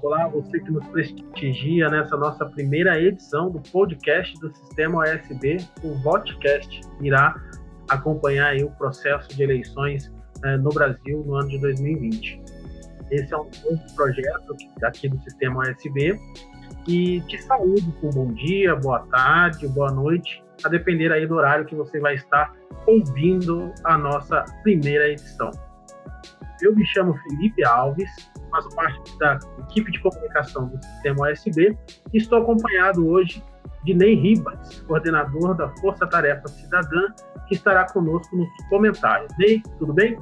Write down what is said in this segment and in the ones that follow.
Olá, você que nos prestigia nessa nossa primeira edição do podcast do Sistema OSB, o VoteCast irá acompanhar aí o processo de eleições no Brasil no ano de 2020. Esse é um novo projeto aqui do Sistema OSB e te saúdo com bom dia, boa tarde, boa noite, a depender aí do horário que você vai estar ouvindo a nossa primeira edição. Eu me chamo Felipe Alves, faço parte da equipe de comunicação do Sistema OSB e estou acompanhado hoje de Ney Ribas, coordenador da Força Tarefa Cidadã, que estará conosco nos comentários. Ney, tudo bem?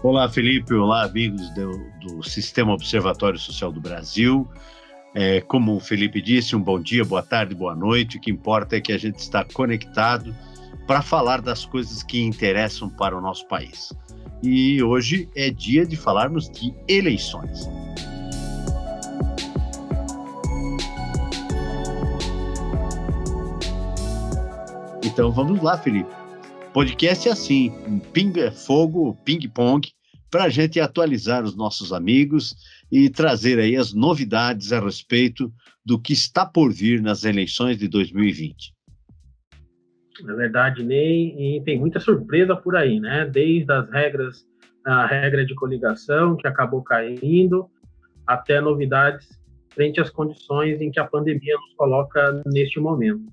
Olá, Felipe. Olá, amigos do Sistema Observatório Social do Brasil. Como o Felipe disse, um bom dia, boa tarde, boa noite. O que importa é que a gente está conectado para falar das coisas que interessam para o nosso país. E hoje é dia de falarmos de eleições. Então vamos lá, Felipe. Podcast é assim, um pinga-fogo, ping-pong, para a gente atualizar os nossos amigos e trazer aí as novidades a respeito do que está por vir nas eleições de 2020. É verdade, Ney, e tem muita surpresa por aí, né? Desde a regra de coligação, que acabou caindo, até novidades frente às condições em que a pandemia nos coloca neste momento.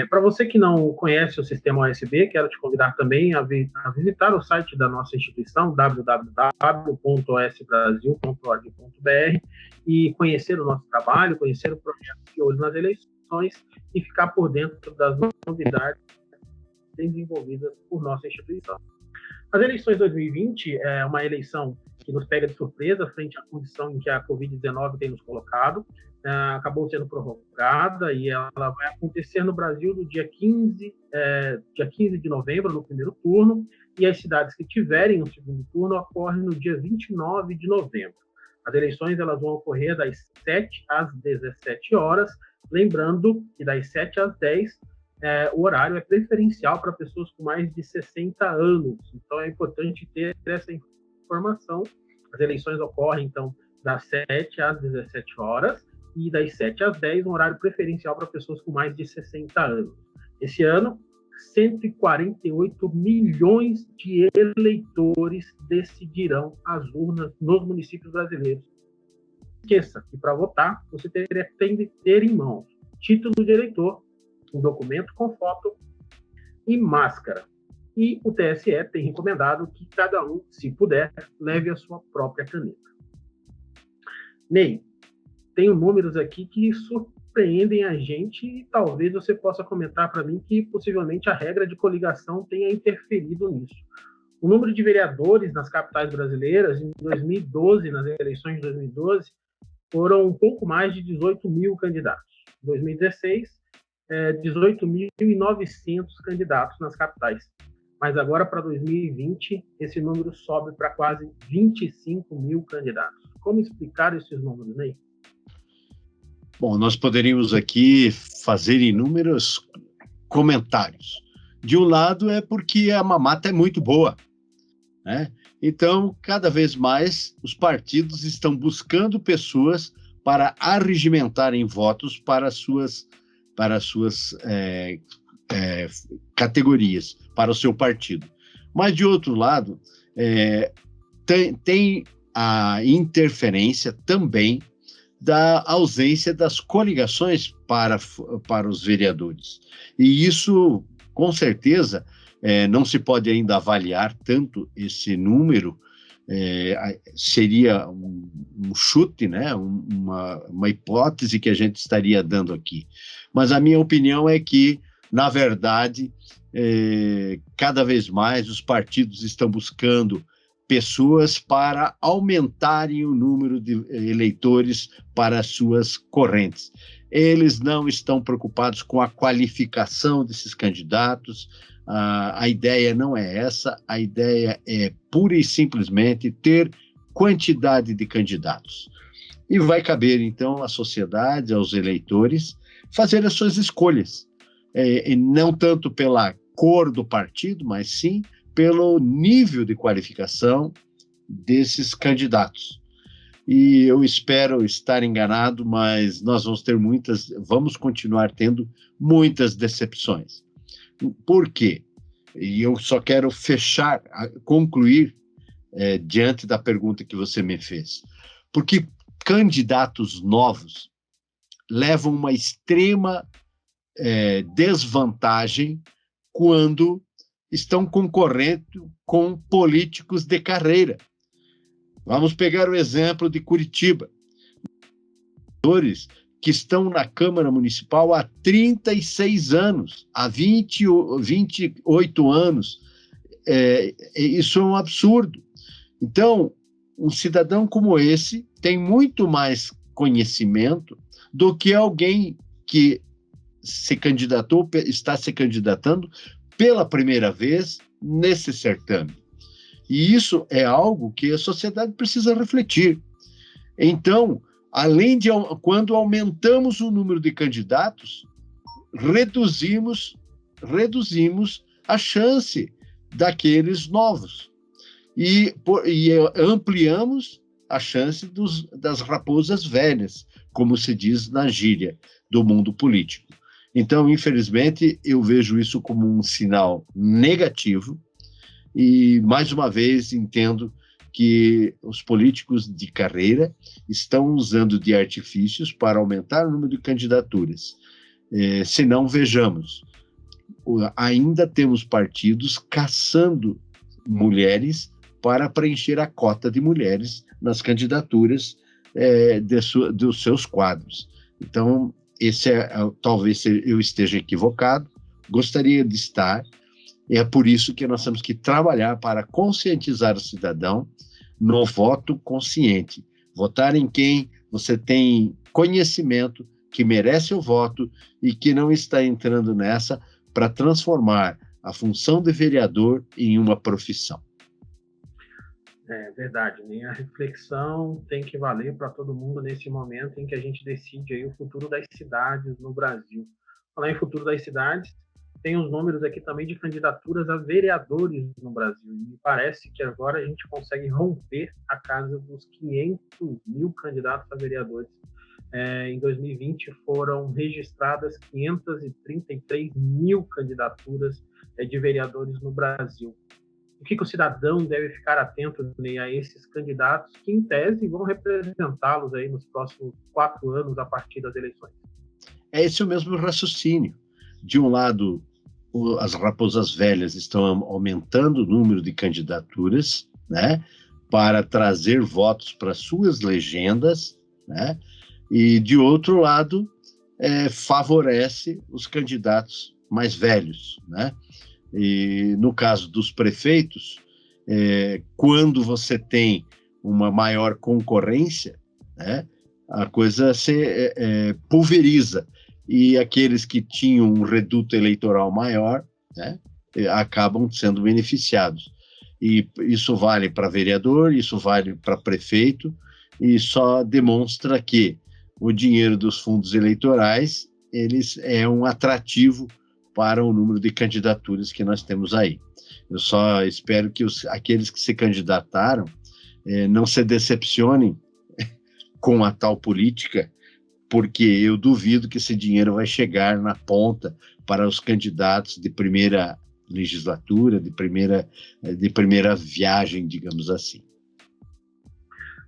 Para você que não conhece o Sistema OSB, quero te convidar também a visitar o site da nossa instituição, www.osbrasil.org.br, e conhecer o nosso trabalho, conhecer o projeto de olho nas eleições e ficar por dentro das novidades desenvolvidas por nossa instituição. As eleições de 2020 é uma eleição que nos pega de surpresa frente à condição em que a Covid-19 tem nos colocado. Acabou sendo prorrogada e ela vai acontecer no Brasil no dia 15 de novembro, no primeiro turno, e as cidades que tiverem o segundo turno ocorrem no dia 29 de novembro. As eleições elas vão ocorrer das 7 às 17 horas, lembrando que das 7 às 10 o horário é preferencial para pessoas com mais de 60 anos. Então, é importante ter essa informação. As eleições ocorrem, então, das 7 às 17 horas e das 7 às 10, um horário preferencial para pessoas com mais de 60 anos. Esse ano, 148 milhões de eleitores decidirão as urnas nos municípios brasileiros. Esqueça que, para votar, você tem de ter em mãos título de eleitor, um documento com foto e máscara. E o TSE tem recomendado que cada um, se puder, leve a sua própria caneta. Ney, tenho números aqui que surpreendem a gente e talvez você possa comentar para mim que possivelmente a regra de coligação tenha interferido nisso. O número de vereadores nas capitais brasileiras em 2012, nas eleições de 2012, foram um pouco mais de 18 mil candidatos. Em 2016, 18.900 candidatos nas capitais. Mas agora, para 2020, esse número sobe para quase 25 mil candidatos. Como explicar esses números, Ney? Bom, nós poderíamos aqui fazer inúmeros comentários. De um lado é porque a mamata é muito boa, né? Então, cada vez mais, os partidos estão buscando pessoas para arregimentarem votos para suas categorias, para o seu partido. Mas, de outro lado, tem a interferência também da ausência das coligações para os vereadores. E isso, com certeza, não se pode ainda avaliar tanto esse número, seria um chute, né? uma hipótese que a gente estaria dando aqui. Mas a minha opinião é que, na verdade, cada vez mais os partidos estão buscando pessoas para aumentarem o número de eleitores para as suas correntes. Eles não estão preocupados com a qualificação desses candidatos. A ideia não é essa, a ideia é pura e simplesmente ter quantidade de candidatos. E vai caber, então, à sociedade, aos eleitores, fazer as suas escolhas. Não tanto pela cor do partido, mas sim pelo nível de qualificação desses candidatos. e eu espero estar enganado, mas nós vamos continuar tendo muitas decepções. Por quê? E eu só quero concluir diante da pergunta que você me fez. Porque candidatos novos levam uma extrema desvantagem quando estão concorrendo com políticos de carreira. Vamos pegar o exemplo de Curitiba. Que estão na Câmara Municipal há 36 anos, há 28 anos. Isso é um absurdo. Então, um cidadão como esse tem muito mais conhecimento do que alguém que está se candidatando pela primeira vez nesse certame. E isso é algo que a sociedade precisa refletir. Então, quando aumentamos o número de candidatos, reduzimos a chance daqueles novos e ampliamos a chance das raposas velhas, como se diz na gíria do mundo político. Então, infelizmente, eu vejo isso como um sinal negativo e, mais uma vez, entendo que os políticos de carreira estão usando de artifícios para aumentar o número de candidaturas. Se não, vejamos, ainda temos partidos caçando mulheres para preencher a cota de mulheres nas candidaturas dos seus quadros. Então, talvez eu esteja equivocado, gostaria de estar, e é por isso que nós temos que trabalhar para conscientizar o cidadão no voto consciente. Votar em quem você tem conhecimento, que merece o voto e que não está entrando nessa para transformar a função de vereador em uma profissão. É verdade, né? A reflexão tem que valer para todo mundo nesse momento em que a gente decide aí o futuro das cidades no Brasil. Falar em futuro das cidades, tem os números aqui também de candidaturas a vereadores no Brasil. E me parece que agora a gente consegue romper a casa dos 500 mil candidatos a vereadores. Em 2020 foram registradas 533 mil candidaturas de vereadores no Brasil. O que o cidadão deve ficar atento, né, a esses candidatos que, em tese, vão representá-los aí nos próximos 4 anos a partir das eleições? É esse o mesmo raciocínio. De um lado, as raposas velhas estão aumentando o número de candidaturas, né, para trazer votos para suas legendas, né, e, de outro lado, favorece os candidatos mais velhos, né? E, no caso dos prefeitos, quando você tem uma maior concorrência, né, a coisa se pulveriza, e aqueles que tinham um reduto eleitoral maior, né, acabam sendo beneficiados. E isso vale para vereador, isso vale para prefeito, e só demonstra que o dinheiro dos fundos eleitorais é um atrativo para o número de candidaturas que nós temos aí. Eu só espero que aqueles que se candidataram não se decepcionem com a tal política, porque eu duvido que esse dinheiro vai chegar na ponta para os candidatos de primeira legislatura, de primeira viagem, digamos assim.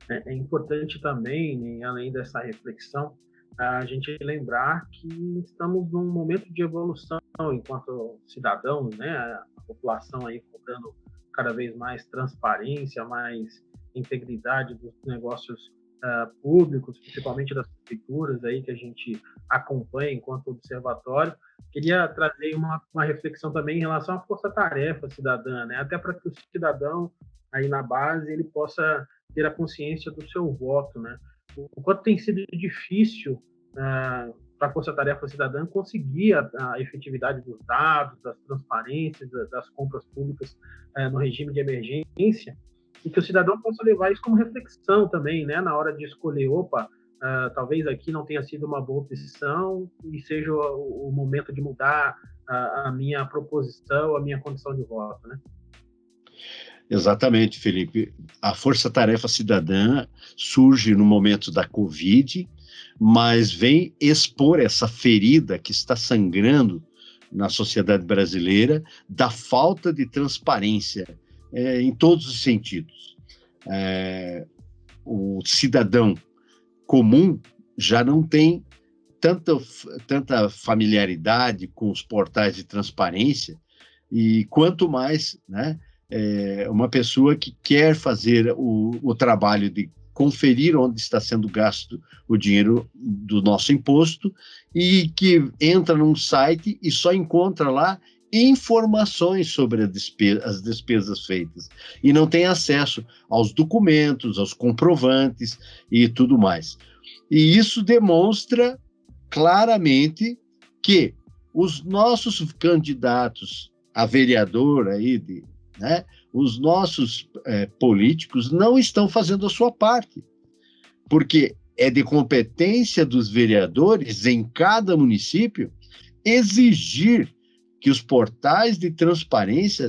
É importante também, né, além dessa reflexão, a gente lembrar que estamos num momento de evolução enquanto cidadãos, né? A população aí cobrando cada vez mais transparência, mais integridade dos negócios públicos, principalmente das prefeituras aí que a gente acompanha enquanto observatório. Queria trazer uma reflexão também em relação à força-tarefa cidadã, né? Até para que o cidadão aí na base ele possa ter a consciência do seu voto, né? O quanto tem sido difícil para a Força-Tarefa Cidadã conseguir a efetividade dos dados, das transparências, das compras públicas no regime de emergência, e que o cidadão possa levar isso como reflexão também, né, na hora de escolher, talvez aqui não tenha sido uma boa opção e seja o momento de mudar a minha proposição, a minha condição de voto, né? Exatamente, Felipe. A Força Tarefa Cidadã surge no momento da Covid, mas vem expor essa ferida que está sangrando na sociedade brasileira da falta de transparência em todos os sentidos. O cidadão comum já não tem tanta familiaridade com os portais de transparência, e quanto mais, né, uma pessoa que quer fazer o trabalho de conferir onde está sendo gasto o dinheiro do nosso imposto e que entra num site e só encontra lá informações sobre as despesas feitas e não tem acesso aos documentos, aos comprovantes e tudo mais. E isso demonstra claramente que os nossos candidatos a vereador aí, né, os nossos políticos não estão fazendo a sua parte, porque é de competência dos vereadores em cada município exigir que os portais de transparência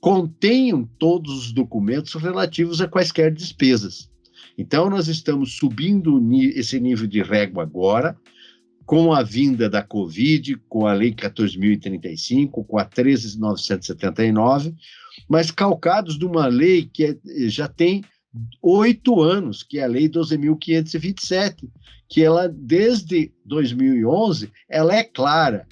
contenham todos os documentos relativos a quaisquer despesas. Então, nós estamos subindo esse nível de régua agora, com a vinda da Covid, com a Lei 14.035, com a 13.979, mas calcados de uma lei que já tem 8 anos, que é a Lei 12.527, que ela, desde 2011, ela é clara.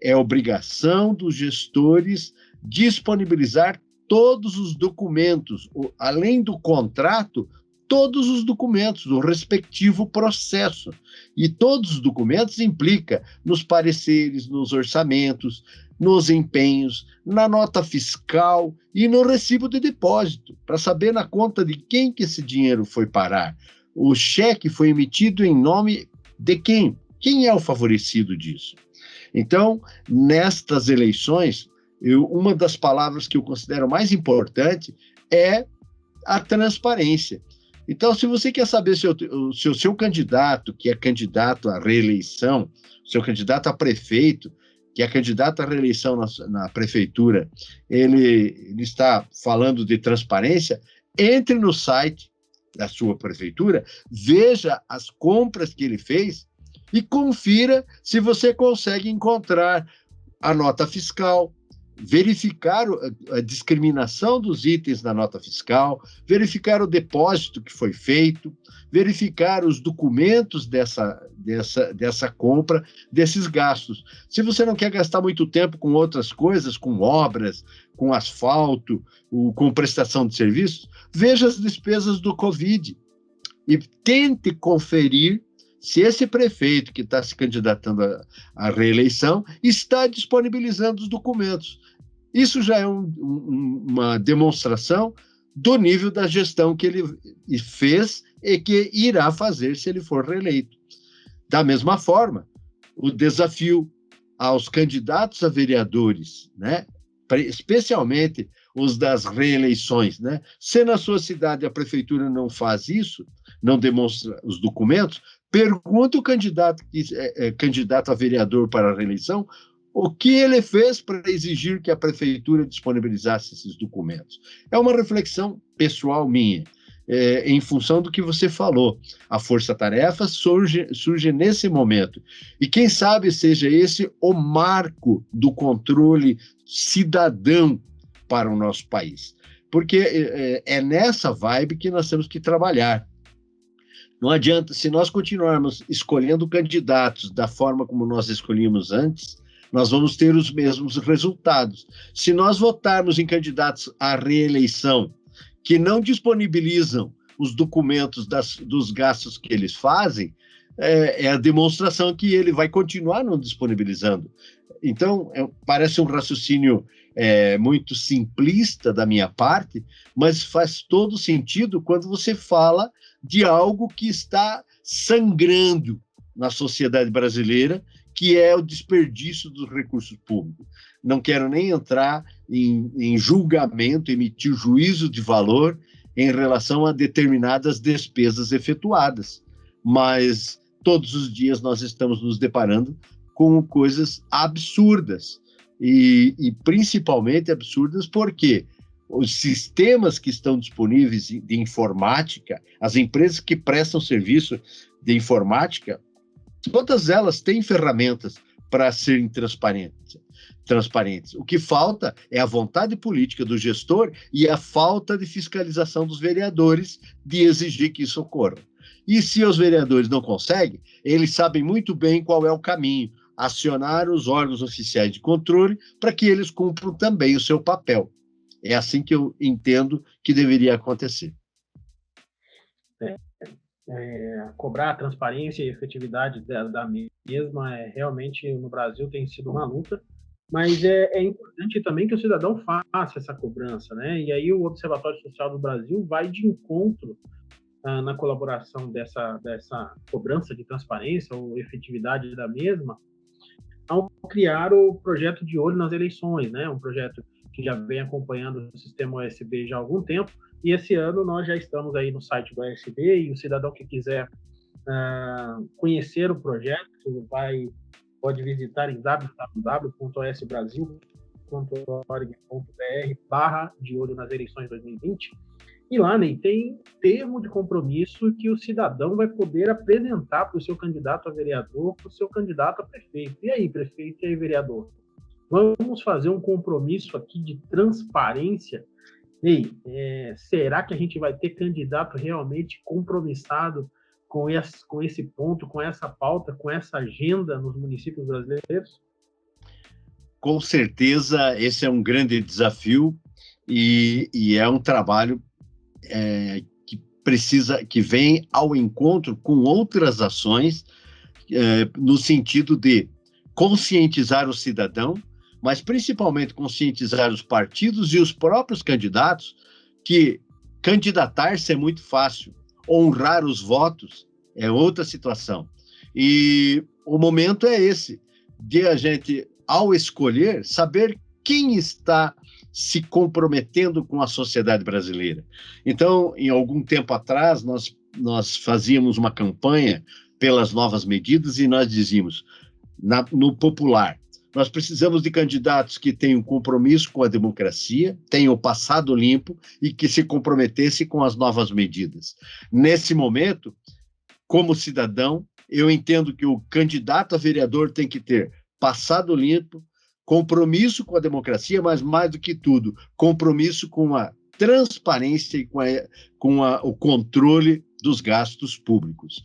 É obrigação dos gestores disponibilizar todos os documentos, além do contrato, todos os documentos, o respectivo processo. E todos os documentos implica nos pareceres, nos orçamentos, nos empenhos, na nota fiscal e no recibo de depósito, para saber na conta de quem que esse dinheiro foi parar. O cheque foi emitido em nome de quem? Quem é o favorecido disso? Então, nestas eleições, uma das palavras que eu considero mais importante é a transparência. Então, se você quer saber se o seu candidato, que é candidato à reeleição, seu candidato a prefeito, que é candidato à reeleição na prefeitura, ele está falando de transparência, entre no site da sua prefeitura, veja as compras que ele fez e confira se você consegue encontrar a nota fiscal, verificar a discriminação dos itens na nota fiscal, verificar o depósito que foi feito, verificar os documentos dessa compra, desses gastos. Se você não quer gastar muito tempo com outras coisas, com obras, com asfalto, com prestação de serviços, veja as despesas do Covid e tente conferir se esse prefeito que está se candidatando à reeleição está disponibilizando os documentos. Isso já é uma demonstração do nível da gestão que ele fez e que irá fazer se ele for reeleito. Da mesma forma, o desafio aos candidatos a vereadores, né, especialmente os das reeleições, né? Se na sua cidade a prefeitura não faz isso, não demonstra os documentos, pergunte o candidato que é candidato a vereador para a reeleição o que ele fez para exigir que a prefeitura disponibilizasse esses documentos. É uma reflexão pessoal minha, em função do que você falou. A força-tarefa surge nesse momento. E quem sabe seja esse o marco do controle cidadão para o nosso país. Porque é nessa vibe que nós temos que trabalhar. Não adianta, se nós continuarmos escolhendo candidatos da forma como nós escolhíamos antes, nós vamos ter os mesmos resultados. Se nós votarmos em candidatos à reeleição que não disponibilizam os documentos dos gastos que eles fazem, é a demonstração que ele vai continuar não disponibilizando. Então, parece um raciocínio muito simplista da minha parte, mas faz todo sentido quando você fala de algo que está sangrando na sociedade brasileira, que é o desperdício dos recursos públicos. Não quero nem entrar em julgamento, emitir juízo de valor em relação a determinadas despesas efetuadas, mas todos os dias nós estamos nos deparando com coisas absurdas, e principalmente absurdas porque os sistemas que estão disponíveis de informática, as empresas que prestam serviço de informática, todas elas têm ferramentas para serem transparentes. O que falta é a vontade política do gestor e a falta de fiscalização dos vereadores de exigir que isso ocorra. E se os vereadores não conseguem, eles sabem muito bem qual é o caminho: acionar os órgãos oficiais de controle para que eles cumpram também o seu papel. É assim que eu entendo que deveria acontecer. Cobrar a transparência e efetividade da mesma realmente no Brasil tem sido uma luta, mas é importante também que o cidadão faça essa cobrança, né? E aí o Observatório Social do Brasil vai de encontro na colaboração dessa cobrança de transparência ou efetividade da mesma, ao criar o projeto de Olho nas Eleições, né? Um projeto que já vem acompanhando o sistema OSB já há algum tempo, e esse ano nós já estamos aí no site do OSB, e o cidadão que quiser conhecer o projeto pode visitar em www.osbrasil.org.br/de Olho nas Eleições 2020, e lá, Ney, tem termo de compromisso que o cidadão vai poder apresentar para o seu candidato a vereador, para o seu candidato a prefeito. E aí, prefeito, e aí, vereador? Vamos fazer um compromisso aqui de transparência? Ney, será que a gente vai ter candidato realmente compromissado com esse ponto, com essa pauta, com essa agenda nos municípios brasileiros? Com certeza, esse é um grande desafio e é um trabalho que vem ao encontro com outras ações no sentido de conscientizar o cidadão, mas principalmente conscientizar os partidos e os próprios candidatos que candidatar-se é muito fácil, honrar os votos é outra situação. E o momento é esse, de a gente, ao escolher, saber quem está se comprometendo com a sociedade brasileira. Então, em algum tempo atrás, nós fazíamos uma campanha pelas novas medidas e nós dizíamos, no popular, nós precisamos de candidatos que tenham compromisso com a democracia, tenham passado limpo e que se comprometessem com as novas medidas. Nesse momento, como cidadão, eu entendo que o candidato a vereador tem que ter passado limpo, compromisso com a democracia, mas mais do que tudo, compromisso com a transparência e com o controle dos gastos públicos.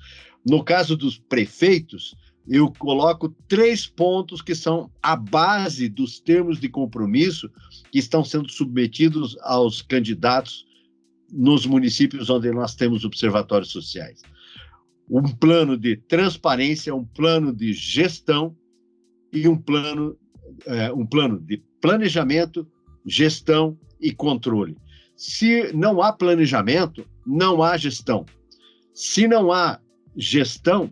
No caso dos prefeitos, eu coloco 3 pontos que são a base dos termos de compromisso que estão sendo submetidos aos candidatos nos municípios onde nós temos observatórios sociais. Um plano de transparência, um plano de gestão e um plano de planejamento, gestão e controle. Se não há planejamento, não há gestão. Se não há gestão,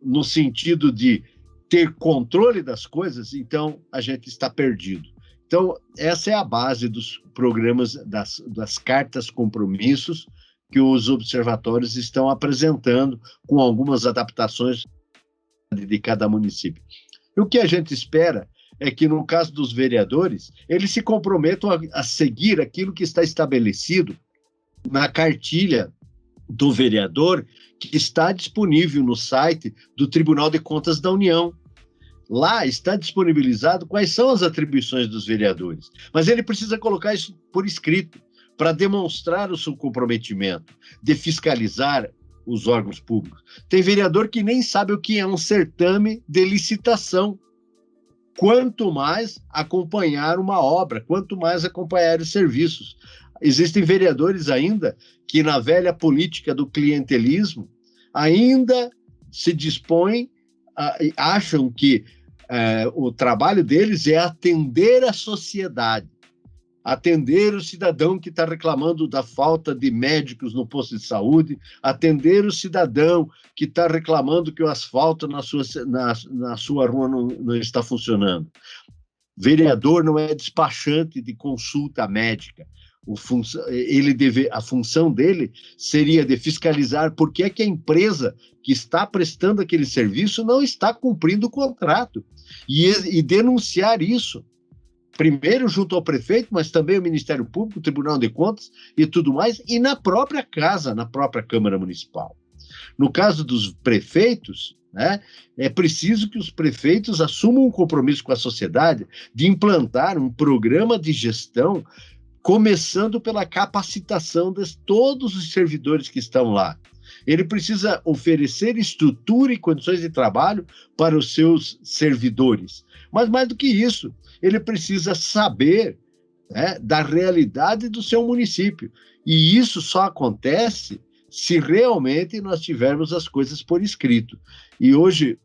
no sentido de ter controle das coisas, então a gente está perdido. Então, essa é a base dos programas, das cartas compromissos que os observatórios estão apresentando, com algumas adaptações de cada município. E o que a gente espera é que, no caso dos vereadores, eles se comprometam a seguir aquilo que está estabelecido na cartilha do vereador, que está disponível no site do Tribunal de Contas da União. Lá está disponibilizado quais são as atribuições dos vereadores, mas ele precisa colocar isso por escrito, para demonstrar o seu comprometimento de fiscalizar os órgãos públicos. Tem vereador que nem sabe o que é um certame de licitação. Quanto mais acompanhar uma obra, quanto mais acompanhar os serviços. Existem vereadores ainda que, na velha política do clientelismo, ainda se dispõem, acham que o trabalho deles é atender a sociedade, atender o cidadão que está reclamando da falta de médicos no posto de saúde, atender o cidadão que está reclamando que o asfalto na sua rua não está funcionando. Vereador não é despachante de consulta médica. A função dele seria de fiscalizar por que é que a empresa que está prestando aquele serviço não está cumprindo o contrato e denunciar isso. primeiro junto ao prefeito, mas também o Ministério Público, o Tribunal de Contas e tudo mais, e na própria casa, na própria Câmara Municipal. No caso dos prefeitos, né, é preciso que os prefeitos assumam um compromisso com a sociedade de implantar um programa de gestão, começando pela capacitação de todos os servidores que estão lá. Ele precisa oferecer estrutura e condições de trabalho para os seus servidores. Mas mais do que isso, ele precisa saber, né, da realidade do seu município. E isso só acontece se realmente nós tivermos as coisas por escrito. E hoje,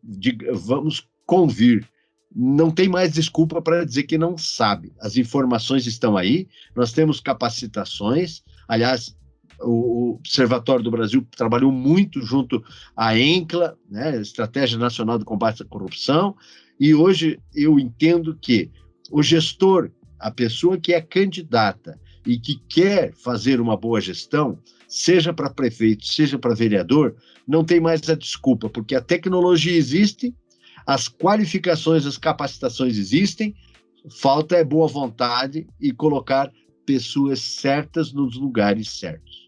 vamos convir, não tem mais desculpa para dizer que não sabe. As informações estão aí, nós temos capacitações, aliás, o Observatório do Brasil trabalhou muito junto à ENCLA, né, Estratégia Nacional de Combate à Corrupção, e hoje eu entendo que o gestor, a pessoa que é candidata e que quer fazer uma boa gestão, seja para prefeito, seja para vereador, não tem mais a desculpa, porque a tecnologia existe, as qualificações, as capacitações existem, falta é boa vontade e colocar pessoas certas nos lugares certos.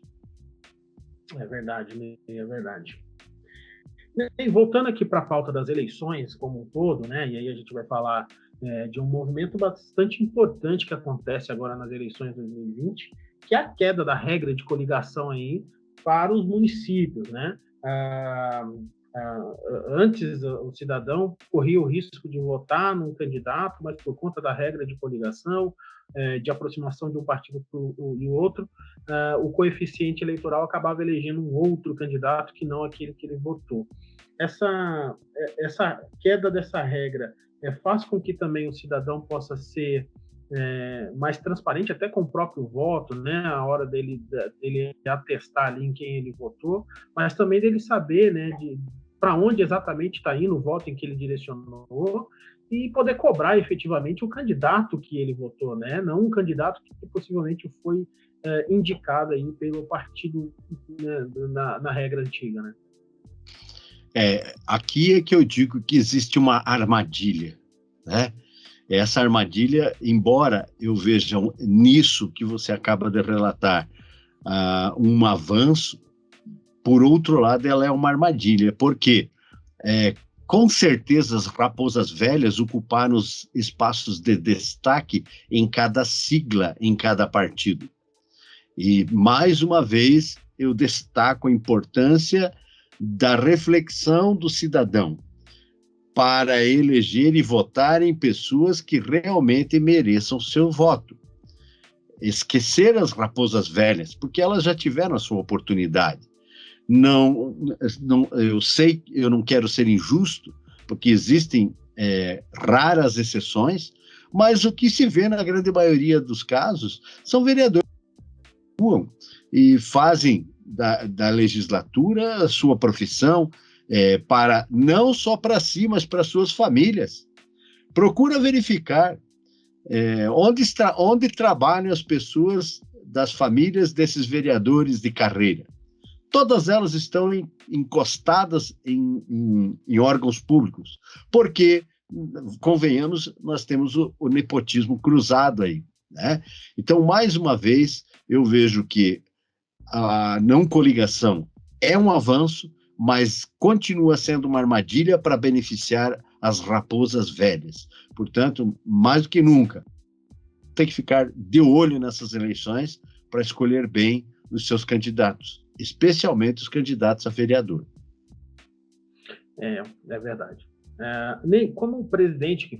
É verdade, é verdade. E voltando aqui para a pauta das eleições como um todo, né? E aí a gente vai falar de um movimento bastante importante que acontece agora nas eleições de 2020, que é a queda da regra de coligação aí para os municípios, né? Antes, o cidadão corria o risco de votar num candidato, mas por conta da regra de coligação, de aproximação de um partido e outro, o coeficiente eleitoral acabava elegendo um outro candidato que não aquele que ele votou. Essa queda dessa regra faz com que também o cidadão possa ser mais transparente, até com o próprio voto, né, a hora dele atestar ali em quem ele votou, mas também dele saber, né, para onde exatamente está indo o voto em que ele direcionou e poder cobrar efetivamente o candidato que ele votou, né, não um candidato que possivelmente foi indicado aí pelo partido, né, na regra antiga, né? Aqui é que eu digo que existe uma armadilha, né? Essa armadilha, embora eu veja nisso que você acaba de relatar um avanço, por outro lado, ela é uma armadilha, porque com certeza as raposas velhas ocuparam os espaços de destaque em cada sigla, em cada partido. E, mais uma vez, eu destaco a importância da reflexão do cidadão para eleger e votar em pessoas que realmente mereçam seu voto. Esquecer as raposas velhas, porque elas já tiveram a sua oportunidade. Eu sei, eu não quero ser injusto, porque existem raras exceções, mas o que se vê na grande maioria dos casos são vereadores que atuam e fazem da legislatura a sua profissão, para não só para si, mas para suas famílias. Procura verificar onde trabalham as pessoas das famílias desses vereadores de carreira. Todas elas estão encostadas em órgãos públicos, porque, convenhamos, nós temos o nepotismo cruzado aí, né? Então, mais uma vez, eu vejo que a não coligação é um avanço, mas continua sendo uma armadilha para beneficiar as raposas velhas. Portanto, mais do que nunca, tem que ficar de olho nessas eleições para escolher bem os seus candidatos, especialmente os candidatos a vereador. É verdade. Como presidente que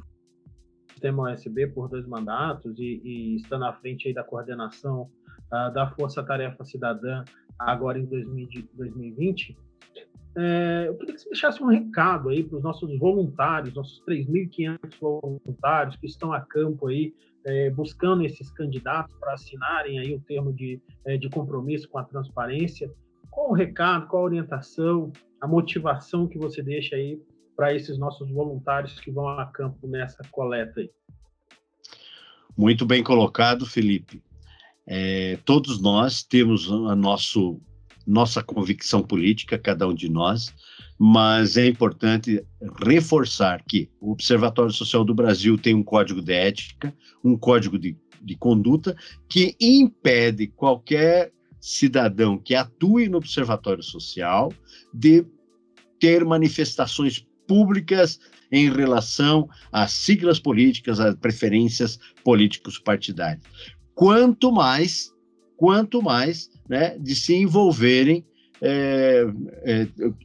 tem o USB por 2 mandatos e está na frente aí da coordenação da Força Tarefa Cidadã agora em 2020, eu queria que você deixasse um recado aí para os nossos voluntários, nossos 3.500 voluntários que estão a campo aí, buscando esses candidatos para assinarem aí o termo de compromisso com a transparência. Qual o recado, qual a orientação, a motivação que você deixa aí para esses nossos voluntários que vão a campo nessa coleta aí? Muito bem colocado, Felipe. Todos nós temos a nossa convicção política, cada um de nós, mas é importante reforçar que o Observatório Social do Brasil tem um código de ética, um código de conduta que impede qualquer cidadão que atue no Observatório Social de ter manifestações públicas em relação às siglas políticas, às preferências políticos partidárias. Quanto mais, né, de se envolverem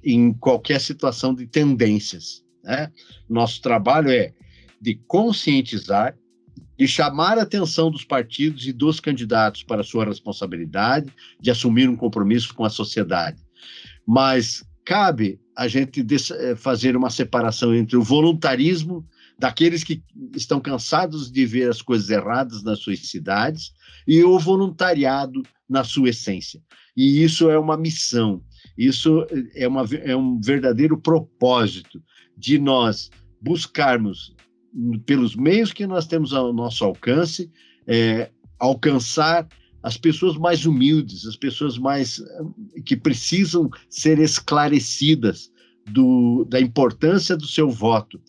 em qualquer situação de tendências, né? Nosso trabalho é de conscientizar, de chamar a atenção dos partidos e dos candidatos para a sua responsabilidade, de assumir um compromisso com a sociedade. Mas cabe a gente fazer uma separação entre o voluntarismo daqueles que estão cansados de ver as coisas erradas nas suas cidades e o voluntariado na sua essência. E isso é uma missão, isso é um verdadeiro propósito de nós buscarmos, pelos meios que nós temos ao nosso alcance, alcançar as pessoas mais humildes, as pessoas mais que precisam ser esclarecidas da importância do seu voto,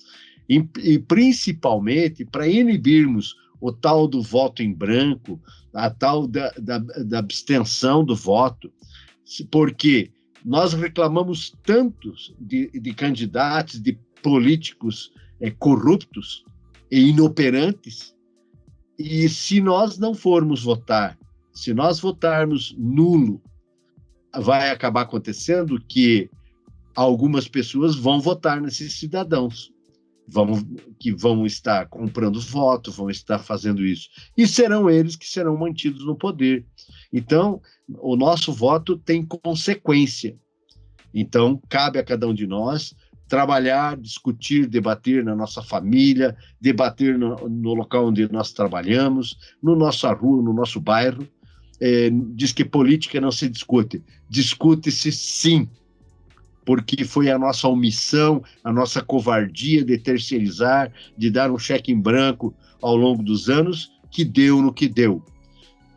e principalmente para inibirmos o tal do voto em branco, a tal da abstenção do voto, porque nós reclamamos tanto de candidatos, de políticos corruptos e inoperantes, e se nós não formos votar, se nós votarmos nulo, vai acabar acontecendo que algumas pessoas vão votar nesses cidadãos, que vão estar comprando voto, vão estar fazendo isso, e serão eles que serão mantidos no poder. Então, o nosso voto tem consequência. Então, cabe a cada um de nós trabalhar, discutir, debater na nossa família, debater no local onde nós trabalhamos, na nossa rua, no nosso bairro. Diz que política não se discute. Discute-se sim, porque foi a nossa omissão, a nossa covardia de terceirizar, de dar um cheque em branco ao longo dos anos, que deu no que deu.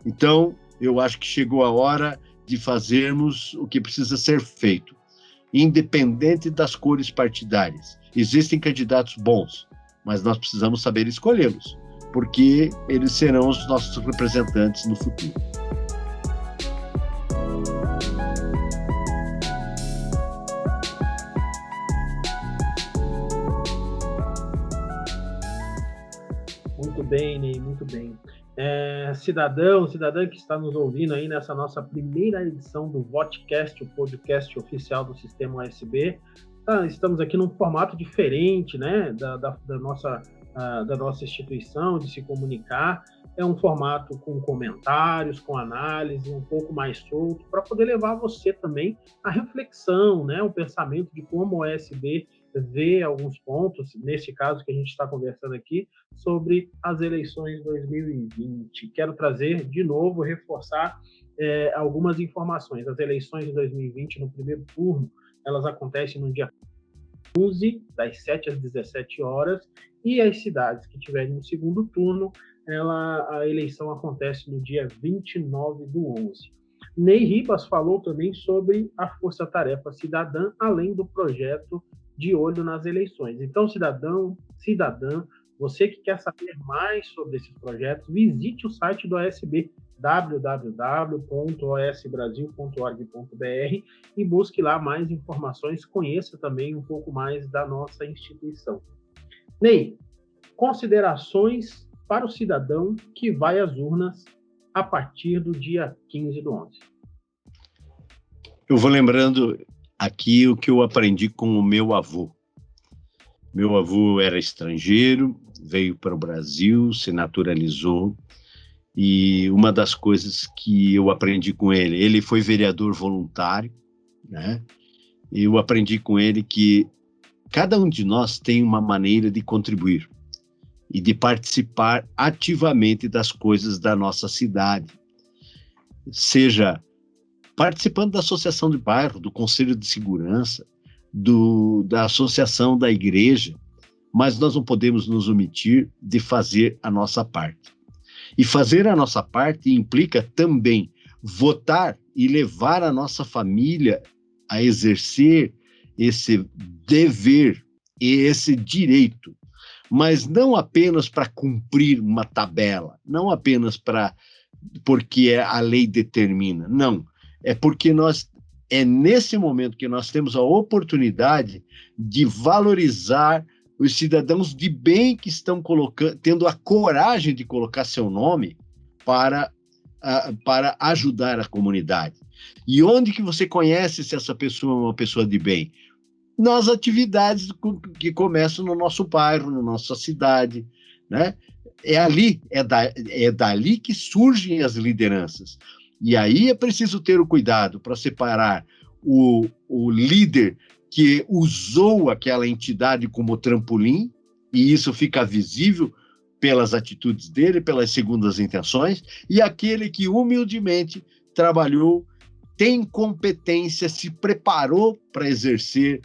Então, eu acho que chegou a hora de fazermos o que precisa ser feito, independente das cores partidárias. Existem candidatos bons, mas nós precisamos saber escolhê-los, porque eles serão os nossos representantes no futuro. Muito bem, Ney, muito bem. Cidadã que está nos ouvindo aí nessa nossa primeira edição do Votecast, o podcast oficial do Sistema OSB. Estamos aqui num formato diferente, né, da nossa instituição, de se comunicar. É um formato com comentários, com análise, um pouco mais solto, para poder levar você também à reflexão, né, o pensamento de como o OSB vê alguns pontos, nesse caso que a gente está conversando aqui, sobre as eleições de 2020. Quero trazer, de novo, reforçar algumas informações. As eleições de 2020, no primeiro turno, elas acontecem no dia 11, das 7 às 17 horas, e as cidades que tiverem no segundo turno, a eleição acontece no dia 29 do 11. Ney Ribas falou também sobre a Força Tarefa Cidadã, além do projeto De Olho nas Eleições. Então, cidadã, você que quer saber mais sobre esses projetos, visite o site do OSB, www.osbrasil.org.br, e busque lá mais informações, conheça também um pouco mais da nossa instituição. Ney, considerações para o cidadão que vai às urnas a partir do dia 15 do 11. Eu vou lembrando aqui o que eu aprendi com o meu avô. Meu avô era estrangeiro, veio para o Brasil, se naturalizou, e uma das coisas que eu aprendi com ele foi vereador voluntário, né? Eu aprendi com ele que cada um de nós tem uma maneira de contribuir e de participar ativamente das coisas da nossa cidade, seja participando da associação de bairro, do conselho de segurança, da associação da igreja, mas nós não podemos nos omitir de fazer a nossa parte. E fazer a nossa parte implica também votar e levar a nossa família a exercer esse dever e esse direito, mas não apenas para cumprir uma tabela, não apenas porque a lei determina, não, é porque é nesse momento que nós temos a oportunidade de valorizar os cidadãos de bem que estão tendo a coragem de colocar seu nome para ajudar a comunidade. E onde que você conhece se essa pessoa é uma pessoa de bem? Nas atividades que começam no nosso bairro, na nossa cidade, né? É dali que surgem as lideranças. E aí é preciso ter o cuidado para separar o líder que usou aquela entidade como trampolim, e isso fica visível pelas atitudes dele, pelas segundas intenções, e aquele que humildemente trabalhou, tem competência, se preparou para exercer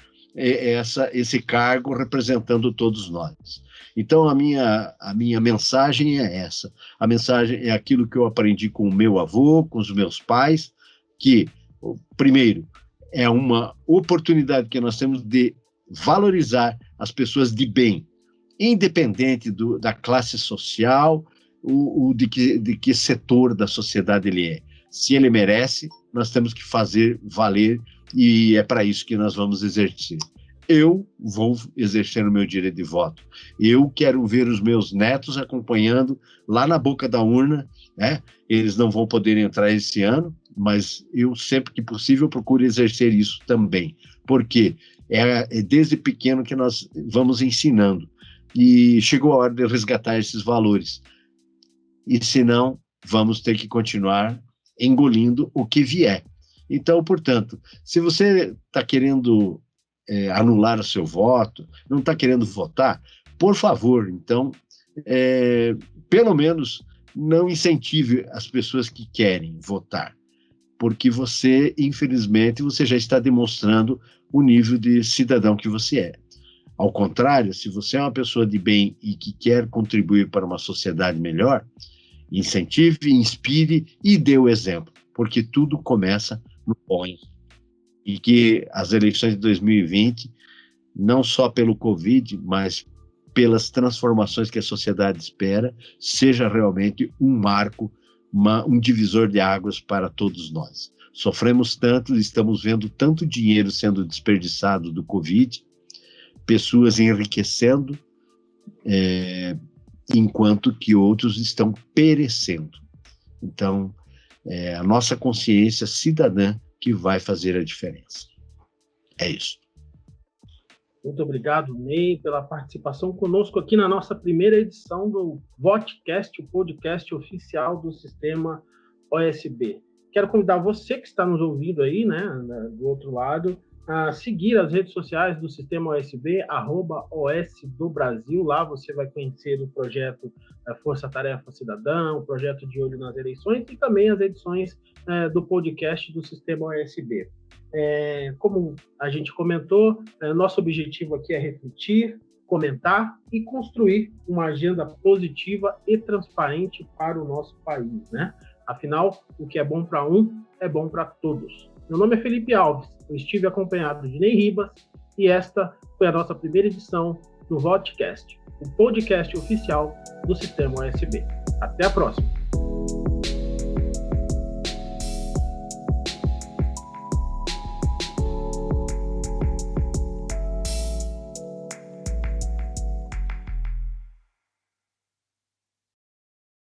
esse cargo representando todos nós. Então, a minha mensagem é essa. A mensagem é aquilo que eu aprendi com o meu avô, com os meus pais, que, primeiro, é uma oportunidade que nós temos de valorizar as pessoas de bem, independente da classe social, de que setor da sociedade ele é. Se ele merece, nós temos que fazer valer, e é para isso que nós vamos exercer. Eu vou exercer o meu direito de voto. Eu quero ver os meus netos acompanhando lá na boca da urna, né? Eles não vão poder entrar esse ano, mas eu, sempre que possível, procuro exercer isso também, porque é desde pequeno que nós vamos ensinando. E chegou a hora de resgatar esses valores. E, senão, vamos ter que continuar engolindo o que vier. Então, portanto, se você está querendo anular o seu voto, não está querendo votar, por favor, então, pelo menos não incentive as pessoas que querem votar, porque você, infelizmente, você já está demonstrando o nível de cidadão que você é. Ao contrário, se você é uma pessoa de bem e que quer contribuir para uma sociedade melhor, incentive, inspire e dê o exemplo, porque tudo começa no bom. E que as eleições de 2020, não só pelo Covid, mas pelas transformações que a sociedade espera, seja realmente um marco, um divisor de águas para todos nós. Sofremos tanto, estamos vendo tanto dinheiro sendo desperdiçado do Covid, pessoas enriquecendo, enquanto que outros estão perecendo. Então, é a nossa consciência cidadã que vai fazer a diferença. É isso. Muito obrigado, Ney, pela participação conosco aqui na nossa primeira edição do Votecast, o podcast oficial do Sistema OSB. Quero convidar você que está nos ouvindo aí, né, do outro lado, a seguir as redes sociais do Sistema OSB, @OS do Brasil. Lá você vai conhecer o projeto Força Tarefa Cidadã, o projeto De Olho nas Eleições e também as edições do podcast do Sistema OSB. Como a gente comentou, nosso objetivo aqui é refletir, comentar e construir uma agenda positiva e transparente para o nosso país, né? Afinal, o que é bom para um é bom para todos. Meu nome é Felipe Alves, eu estive acompanhado de Ney Ribas e esta foi a nossa primeira edição do Votecast, o podcast oficial do Sistema OSB. Até a próxima!